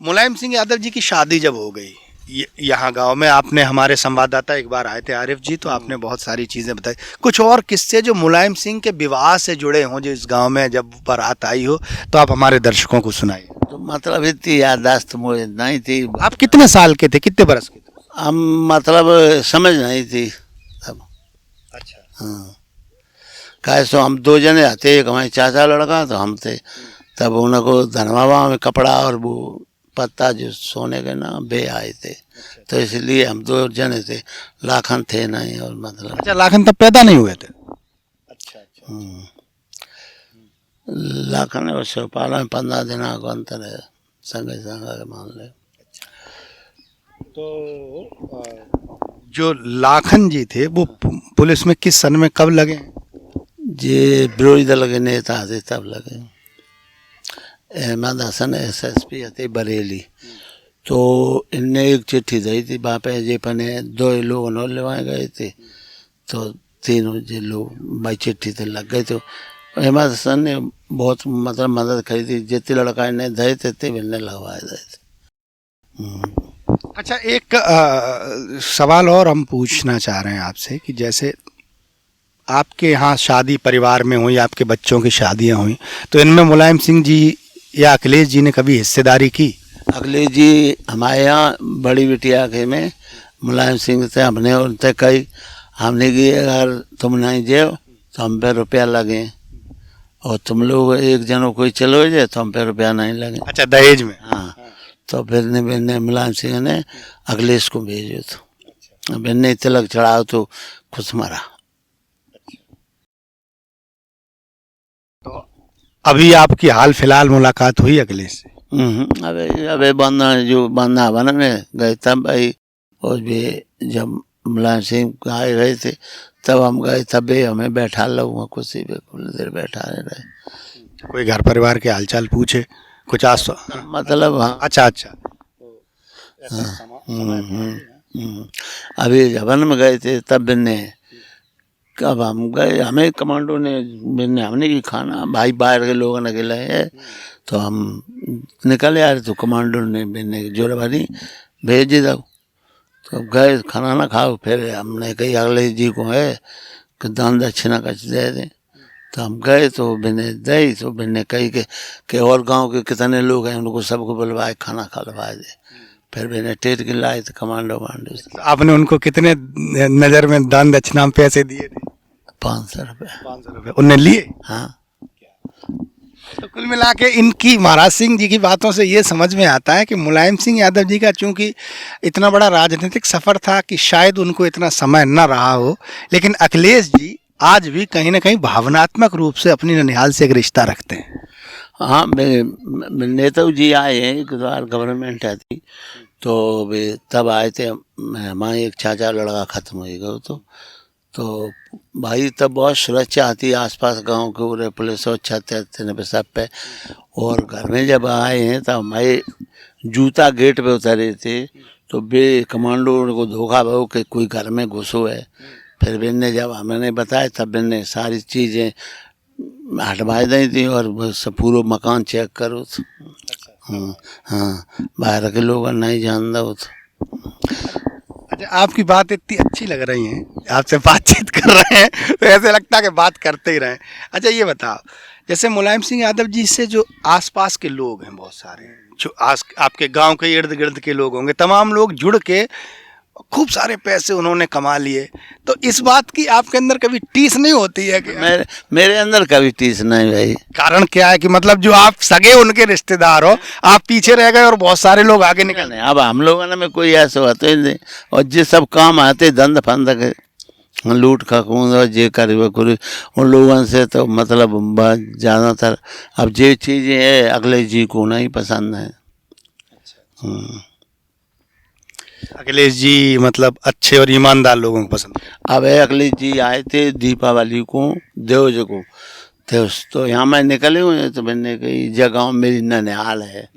मुलायम सिंह यादव जी की शादी जब हो गई यहाँ गांव में, आपने, हमारे संवाददाता एक बार आए थे आरिफ जी, तो आपने बहुत सारी चीज़ें बताई। कुछ और किस्से जो मुलायम सिंह के विवाह से जुड़े हों, जो इस गांव में जब बारात आई हो, तो आप हमारे दर्शकों को सुनाइए। तो मतलब इतनी याददाश्त मुझे नहीं थी। आप कितने साल के थे, कितने बरस के थे? हम मतलब समझ नहीं थी तब। अच्छा। हाँ, कैसे सो हम दो जने आते, एक हमारे चाचा लड़का तो हम थे। तब उनको धनवावा में कपड़ा और वो पत्ता जो सोने के ना बे आए थे, तो इसलिए हम दो जने थे, लाखन थे नहीं। और मतलब अच्छा, लाखन तब पैदा नहीं हुए थे? अच्छा अच्छा। लाखन और शिवपाला में 15 दिन का अंतर है, संगे संग मान ले। तो जो लाखन जी थे वो पुलिस में किस सन में कब लगे हैं? ये विरोधी दल के नेता थे तब लगे। अहमद हसन SSP थे बरेली। तो इनने एक चिट्ठी दी थी वहाँ पे, जे पने दो लोग लेवाए गए थे, तो तीनों जो लोग भाई चिट्ठी से लग गए। तो अहमद हसन ने बहुत मतलब मदद करी थी, जितने लड़का ने दे थे मिलने लगवाए गए थे। अच्छा, एक सवाल और हम पूछना चाह रहे हैं आपसे कि जैसे आपके यहाँ शादी परिवार में हुई, आपके बच्चों की शादियाँ हुई, तो इनमें मुलायम सिंह जी या अखिलेश जी ने कभी हिस्सेदारी की? अखिलेश जी हमारे यहाँ बड़ी बिटिया के में मुलायम सिंह से हमने उनसे कही, हमने कि अगर तुम नहीं जाओ तो हम पे रुपया लगे, और तुम लोग एक जनों कोई चलो जाए तो हम पे रुपया नहीं लगे। अच्छा, दहेज में? हाँ, तो फिर ने मुलायम सिंह ने अखिलेश को भेजो, तो मैंने तिलक चढ़ाओ तो खुश मरा। तो अभी आपकी हाल फिलहाल मुलाकात हुई अखिलेश से? अबे वृंदावन में गए तब भाई, और भी जब मुलायम सिंह आए गए थे तब हम गए, तब भी हमें बैठा लो कुर्सी पे, कुछ देर बैठा रहे। कोई घर परिवार के हालचाल पूछे, कुछ आस मतलब हाँ। अच्छा अच्छा। अभी जबन में गए थे तब बिन्ने, कब हम गए, हमें कमांडो ने बिन्ने हमने की खाना भाई बाहर के लोगों ने खिलाए है, तो हम निकल आ रहे, तो कमांडो ने बिन्ने जोर भरी भेज दो। तो गए खाना ना खाओ, फिर हमने कही अगले जी को है कि दान दक्षिणा कच दे दें। तो हम गए तो बिन्ने दे, तो बिन्ने कही कि और गांव के कितने लोग हैं उनको सबको बुलवाए, खाना खिलवाए दे। फिर मैंने टेट के लाए थे कमांडो वांडो से। आपने उनको कितने नजर में दान दक्षिणा में पैसे दिए थे? 500 रुपये। 500 रुपये उनने लिए? हाँ। तो कुल मिला के इनकी, महाराज सिंह जी की बातों से ये समझ में आता है कि मुलायम सिंह यादव जी का चूंकि इतना बड़ा राजनीतिक सफर था कि शायद उनको इतना समय न रहा हो, लेकिन अखिलेश जी आज भी कहीं ना कहीं भावनात्मक रूप से अपनी ननिहाल से एक रिश्ता रखते हैं। हाँ, मेरे नेता जी आए हैं, एक बार गवर्नमेंट आती तो वे तब आए थे, हमारे एक चाचा लड़का खत्म हो गया, तो भाई तब बहुत सुरक्षा आती आसपास गांव के पूरे पुलिस और छत पे सब पे। और घर में जब आए हैं तब हमारे जूता गेट पे उतरे थे, तो बे कमांडो को धोखा भाव कि कोई घर में घुसो है। फिर बिन्ने जब हमने बताया तब बिन्ने सारी चीज़ें हटवा दी थी, और बस पूरा मकान चेक करो तो। हाँ हाँ, बाहर के लोग नहीं जानता हो तो। अच्छा, आपकी बात इतनी अच्छी लग रही है, आपसे बातचीत कर रहे हैं तो ऐसे लगता है कि बात करते ही रहें। अच्छा, ये बताओ, जैसे मुलायम सिंह यादव जी से जो आसपास के लोग हैं, बहुत सारे जो आपके गांव के इर्द गिर्द के लोग होंगे, तमाम लोग जुड़ के खूब सारे पैसे उन्होंने कमा लिए, तो इस बात की आपके अंदर कभी टीस नहीं होती है कि? मेरे अंदर कभी टीस नहीं भाई। कारण क्या है कि मतलब जो आप सगे उनके रिश्तेदार हो, आप पीछे रह गए और बहुत सारे लोग आगे निकल गए। अब हम लोगों ने में कोई ऐसा होता ही नहीं, और जिस सब काम आते दंद फंद के लूट खकूंद और जे कर उन लोगों से तो मतलब ज़्यादातर अब जे चीज़ें है अगले जी को नहीं पसंद है। अखिलेश जी मतलब अच्छे और ईमानदार लोगों को पसंद। अब अखिलेश जी आए थे दीपावली को देवज को, तो यहाँ मैं निकले हुए, तो मैंने कही जगह मेरी ननिहाल है,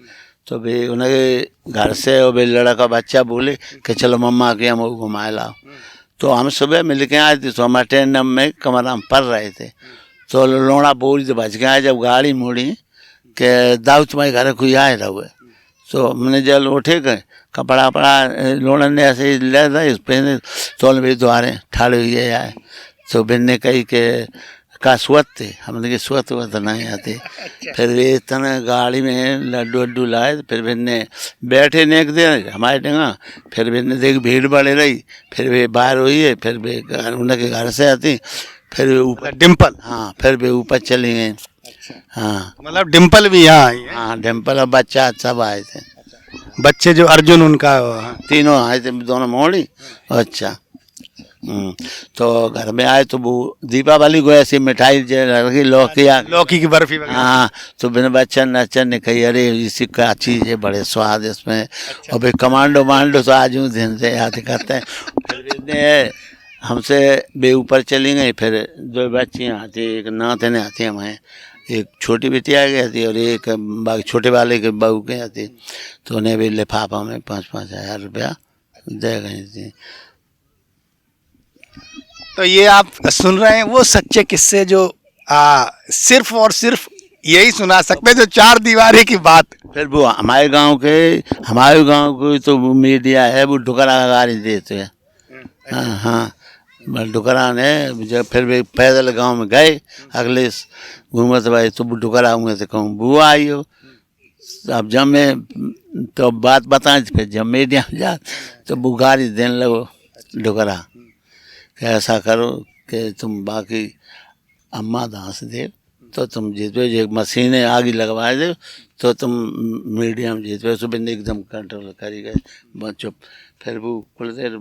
तो भाई उन्हें घर से और भाई लड़का बच्चा बोले कि चलो मम्मा के हम घुमाए लाओ। तो हम सुबह मिल के आए थे, तो हम अटेंडम में कमरा में पढ़ रहे थे, तो लोड़ा बोरी तो बच गया। जब गाड़ी मुड़ी कि दाऊ तुम्हारे घर कोई आए रहे, तो हमने जल उठे गए कपड़ा पड़ा लोड़न ने ऐसे ही ले था इस पे तोल भी द्वारे ठाड़े हुए आए तो बिन ने कही के का सुअत थे हमने के सुअत वत नहीं आते फिर वे इतना गाड़ी में लड्डू वड्डू लाए फिर बिन ने बैठे ने एक दिन हमारे डंगा फिर बिन ने देख भीड़ बढ़े रही फिर वे बाहर हुई है फिर वे उनके घर से आती फिर वे ऊपर डिम्पल, हाँ फिर वे ऊपर चली गई हाँ मतलब डिम्पल भी यहाँ आई है। हाँ डिम्पल और बच्चा सब आए थे बच्चे जो अर्जुन उनका तीनों आए थे दोनों मोड़ी अच्छा तो घर में आए तो वो दीपावली को ऐसी मिठाई रखी लौकी की बर्फी वगैरह। हाँ तो बिन बच्चन नचन ने कही अरे इसी का चीज़ है बड़े स्वाद इसमें और भाई कमांडो मांडो तो आज यूँ दिन से याद करते हैं फिर ने हमसे बे ऊपर चली गई फिर दो बच्चियाँ आती एक नात ने आती हमें एक छोटी बेटी आ गई थी और एक छोटे वाले के बहू के आती तो उन्हें भी लिफाफा में 5-5 हज़ार रुपया दे गई थी। तो ये आप सुन रहे हैं वो सच्चे किस्से जो सिर्फ और सिर्फ यही सुना सकते हैं जो चार दीवारी की बात। फिर वो हमारे गांव को तो मीडिया है वो डुकरा गाड़ी देते हैं हाँ हाँ डुकरा ने जब फिर भी पैदल गांव में गए अगले घूमत भाई तो डुकरा हुए थे कहूँ बुआ आई हो अब जब मैं तो बात बताएं फिर जब मीडिया में जा तो वो गाड़ी देने लगो डुकरा कि ऐसा करो कि तुम बाकी अम्मा दास दे तो तुम जीतवे जो मशीनें आगे लगवा दे तो तुम मीडिया में जीतवे सुबह एकदम कंट्रोल करी गए चुप फिर वो कुछ देर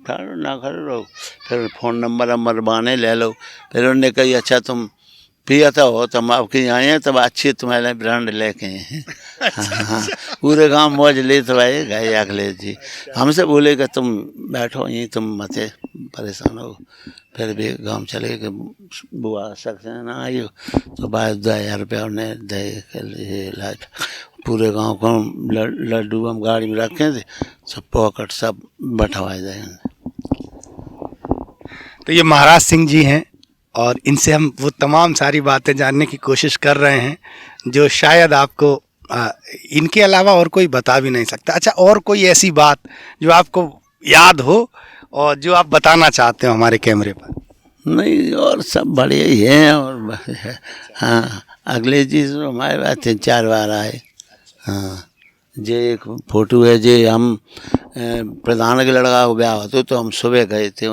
खड़ो ना खड़ो रहो फिर फ़ोन नंबर बाने ले लो फिर उन्होंने कही अच्छा तुम पिया तो हो तुम आपके आए हैं तब अच्छी तुम्हारे ब्रांड लेके हैं हाँ पूरे गांव मौज ले तो आए गए अगले जी हमसे बोले कि तुम बैठो यहीं तुम मत परेशान हो फिर भी गांव चले कि बुआ सकते ना आई हो तो 2,000 रुपया उन्हें दे लाइट पूरे गांव को लड्डू हम गाड़ी में रखे थे सब पॉकेट सब बैठवाए जाए। तो ये महाराज सिंह जी हैं और इनसे हम वो तमाम सारी बातें जानने की कोशिश कर रहे हैं जो शायद आपको इनके अलावा और कोई बता भी नहीं सकता। अच्छा और कोई ऐसी बात जो आपको याद हो और जो आप बताना चाहते हो हमारे कैमरे पर? नहीं और सब बढ़िया ही हैं और हाँ अगले जी हमारे पास 3-4 बार आए हाँ जे एक फोटो है जे हम प्रधान के लड़का को ब्याह होते तो हम सुबह गए थे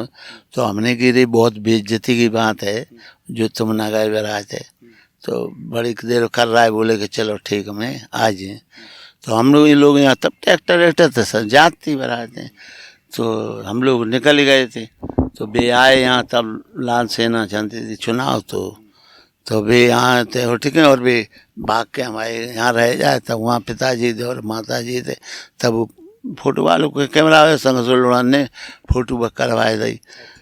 तो हमने की रही बहुत बेइज्जती की बात है जो तुम ना गए बारात है तो बड़ी देर कर रहा है बोले कि चलो ठीक मैं आ जाए तो हम लोग ये लोग यहाँ तब ट्रैक्टर तो सर जाती बारात है तो हम लोग निकल गए थे तो बे आए यहाँ तब लाल सेना चलती थी चुनाव तो वे यहाँ थे और ठीक है और वे भाग के हमारे यहाँ रह जाए तब वहाँ पिताजी थे और माताजी थे तब फोटो वालों के कैमरा संग सुलवान ने फोटो करवाए दी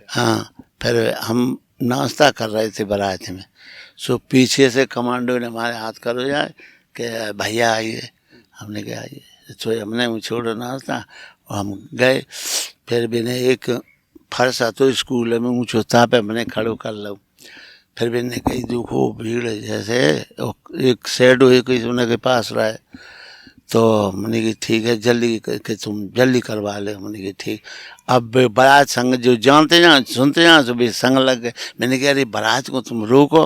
हाँ फिर हम नाश्ता कर रहे थे बारात में सो पीछे से कमांडो ने हमारे हाथ कर जाए कि भैया आइए हमने कहा आइए तो हमने छोड़ो नाश्ता और हम गए फिर भी ने एक फर्श तो स्कूल में ऊँचो था पे मैंने खड़ो कर लो फिर भी ने कही देखो भीड़ जैसे एक सेड हुई कोई उनके पास रहा है तो मैंने कि ठीक है जल्दी कि तुम जल्दी करवा ले मैंने कि ठीक अब बारात संग जो जानते ना सुनते ना तो भी संग लग गए मैंने कहा अरे बारात को तुम रोको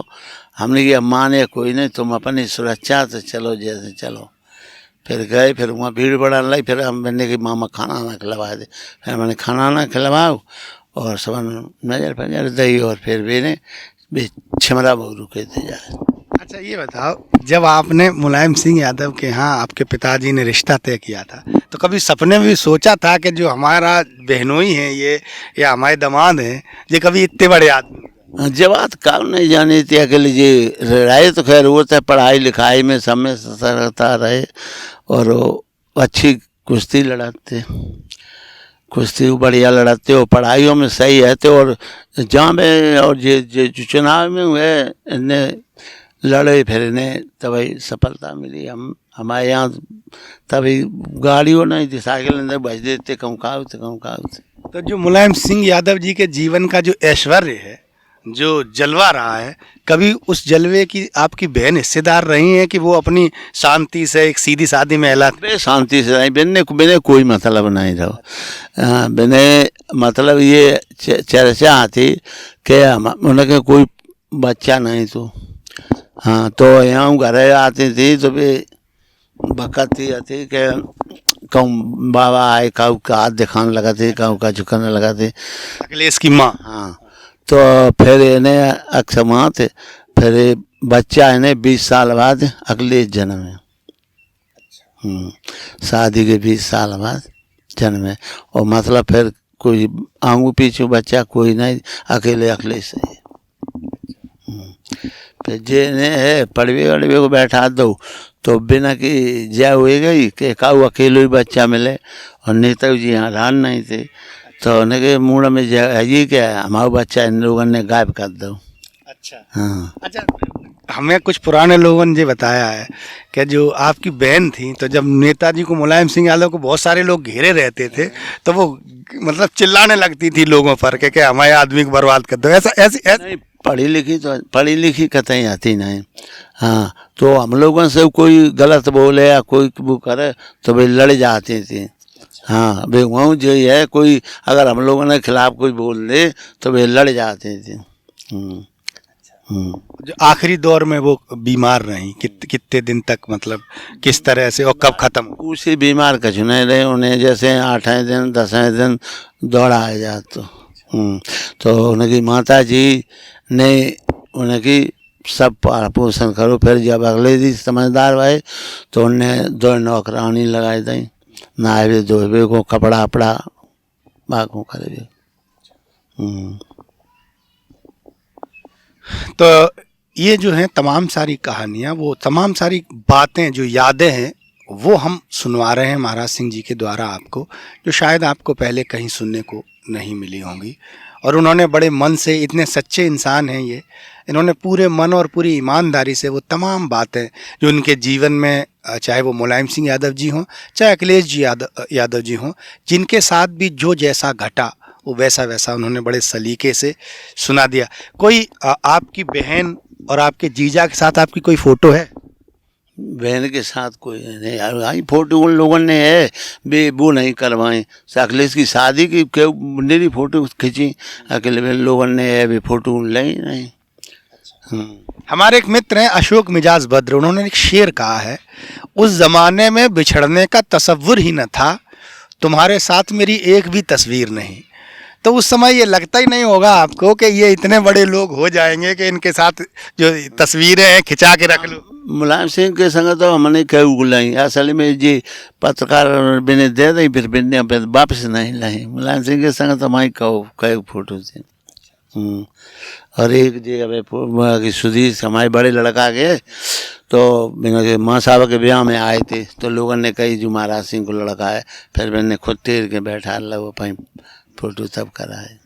हमने कहा माने कोई नहीं तुम अपनी सुरक्षा से चलो जैसे चलो फिर गए फिर वहाँ भीड़ बढ़ा लाई फिर हम मैंने कि मामा खाना ना खिलवा दे फिर मैंने खाना ना खिलवाओ और सब नज़र फजर दही और फिर भी ने छिमरा बहु रुके थे जाए। अच्छा ये बताओ जब आपने मुलायम सिंह यादव के यहाँ आपके पिताजी ने रिश्ता तय किया था तो कभी सपने में भी सोचा था कि जो हमारा बहनोई है ये या हमारे दामाद हैं ये कभी इतने बड़े आदमी? जब बात काम नहीं जानी थी अकेले जी रहे तो खैर वो तो पढ़ाई लिखाई में समय सरता रहे और अच्छी कुश्ती लड़ाते कुश्ती बढ़िया लड़ाते हो पढ़ाइयों में सही है तो और जहाँ में और जो चुनाव में हुए इन्हें लड़े फिर इन्हें तभी सफलता मिली। हम हमारे यहाँ तभी गाड़ियों नहीं थी साइकिल अंदर बज देते कहूँ काऊ थे। तो जो मुलायम सिंह यादव जी के जीवन का जो ऐश्वर्य है जो जलवा रहा है, कभी उस जलवे की आपकी बहन हिस्सेदार रही है कि वो अपनी शांति से एक सीधी सादी महिला थी? बे शांति से रही, बिने कोई मतलब नहीं रहो। बिने मतलब ये चर्चा थी कि उनके कोई बच्चा नहीं तो, हाँ, तो यहाँ घर आती थी तो भी बकती थी कि कहूँ बाबा आए, कहूँ का हाथ दिखाने लगा थे, कहूँ का झुकाने लगा थे। अखिलेश की माँ? हाँ, तो फिर इन्हें अक्षमात, फिर बच्चा इन्हें 20 साल बाद अगले जन्म है। शादी के 20 साल बाद जन्म है, और मतलब फिर कोई आंगू पीछू बच्चा कोई नहीं, अकेले अकेले से। फिर जे ने है पड़वे अड़वे को बैठा दो तो बिना की जय हो गई कि काऊ अकेले ही बच्चा मिले, और नेताजी जी यहाँ रान नहीं थे, तो उनके मूड में ये क्या हमारा बच्चा इन लोगों ने गायब कर दो। अच्छा। हाँ, अच्छा, हमें कुछ पुराने लोगों ने ये बताया है कि जो आपकी बहन थी, तो जब नेताजी को, मुलायम सिंह यादव को बहुत सारे लोग घेरे रहते थे, तो वो मतलब चिल्लाने लगती थी लोगों पर कि हमारे आदमी को बर्बाद कर दो, ऐसा नहीं, पढ़ी लिखी कतई आती नहीं। हाँ, तो हम लोगों से कोई गलत बोले या कोई वो करे तो वे लड़ जाते थे। हाँ, वे वहाँ जो है कोई अगर हम लोगों ने खिलाफ कोई बोल दे तो वे लड़ जाते थे। जो आखिरी दौर में वो बीमार रही, कितने दिन तक, मतलब किस तरह से, और कब खत्म? उसी बीमार का चुने रहे, उन्हें जैसे 8वें दिन 10वें दिन दौड़ाया जाता। तो उनकी माता जी ने उनकी सब पालन पोषण करो, फिर जब अगले दिन समझदार भाई तो उन्हें 2 नौकरानी लगाई दी, नहावे धोवे को, कपड़ा अपड़ा बाकों करे। तो ये जो है तमाम सारी कहानियाँ, वो तमाम सारी बातें, जो यादें हैं, वो हम सुनवा रहे हैं महाराज सिंह जी के द्वारा आपको, जो शायद आपको पहले कहीं सुनने को नहीं मिली होंगी। और उन्होंने बड़े मन से, इतने सच्चे इंसान हैं ये, इन्होंने पूरे मन और पूरी ईमानदारी से वो तमाम बातें जो उनके जीवन में, चाहे वो मुलायम सिंह यादव जी हों, चाहे अखिलेश जी यादव जी हों, जिनके साथ भी जो जैसा घटा वो वैसा वैसा उन्होंने बड़े सलीके से सुना दिया। कोई आपकी बहन और आपके जीजा के साथ आपकी कोई फ़ोटो है? बहन के साथ कोई नहीं, आई फोटो उन लोगों ने है बे वो नहीं करवाए। अखिलेश की शादी की मेरी फोटो खींची, अकेले लोगों ने है भी फोटो ली नहीं। हमारे एक मित्र हैं अशोक मिजाज बद्र, उन्होंने एक शेर कहा है, उस जमाने में बिछड़ने का तसव्वुर ही न था, तुम्हारे साथ मेरी एक भी तस्वीर नहीं। तो उस समय ये लगता ही नहीं होगा आपको कि ये इतने बड़े लोग हो जाएंगे कि इनके साथ जो तस्वीरें हैं खिंचा के रख लो? मुलायम सिंह के संग तो हमने कई उगलाई, असल में जी पत्रकार बिने दे दी, फिर बिने वापस नहीं लाई। मुलायम सिंह के संग तो हमारी कई फोटो थी। और एक जी अभी सुधीर हमारे बड़े लड़का के, तो बिना माँ साहब के ब्याह में आए थे, तो लोगों ने कही जो महाराज सिंह को लड़का है, फिर मैंने खुद टेर के बैठा लो पाई फोटो तब कराए।